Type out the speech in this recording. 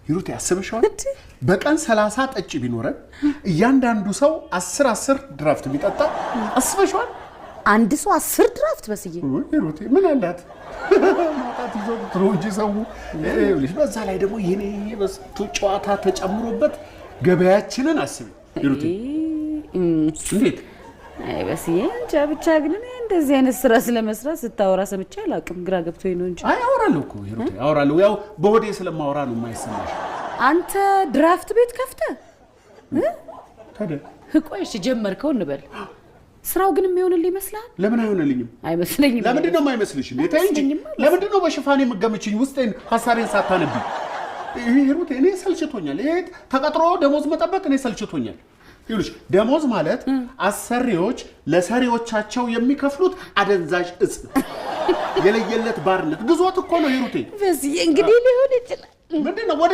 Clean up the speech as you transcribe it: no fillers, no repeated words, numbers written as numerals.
ሂሩት ያስበሽዋል በቀን 30 ጠጭ ቢኖረን እያንዳንዱ ሰው 10 ድራፍት ቢጠጣ አስበሽዋል አንድ ሰው 10 ድራፍት በስዬ ሂሩት ምን አላት ማጣት ይዞ ትሮጂ ሰው ልጅ በዛ ላይ ደግሞ የኔ በስቱ ጨዋታ ተጨምሮበት ገበያችንን አስቢ ሂሩት እንዴት አይ በስዬ እንጃ ብቻ ግን እንደዚህ አይነት ስራ ስለመስራት ስታወራ ሰምቼ አላውቅም ግራ ገብቶኝ ነው እንጂ አይ አወራለሁ እኮ ሂሩት አወራለሁ ያው በወዴ ስለማወራ ነው የማይሰማሽ አንተ ድራፍት ቤት ከፍተህ ታዲያ ቆይሽ ጀመርከው እንበል ስራው ግን የሚሆንልኝ ይመስላል ለምን አይሆንልኝም አይመስለኝም ለምንድን ነው የማይመስልሽ እንዴ እንጂ ለምንድን ነው በሽፋኔ መገምችኝ ውስጤን ሐሳሬን ሳታነቢ ሂሩት እኔ ሰልችቶኛል ይሄ ተቀጥሮ ደሞዝ መጠበቅ እኔ ሰልችቶኛል ይሉሽ ደሞዝ ማለት አሰሪዎች ለሰሪዎቻቸው የሚከፍሉት አደንዛዥ እጽ የለየለት ባርነት ግዞት እኮ ነው ሂሩት በዚህ እንግዲህ ሊሆን ይችላል ምንድነው ወደ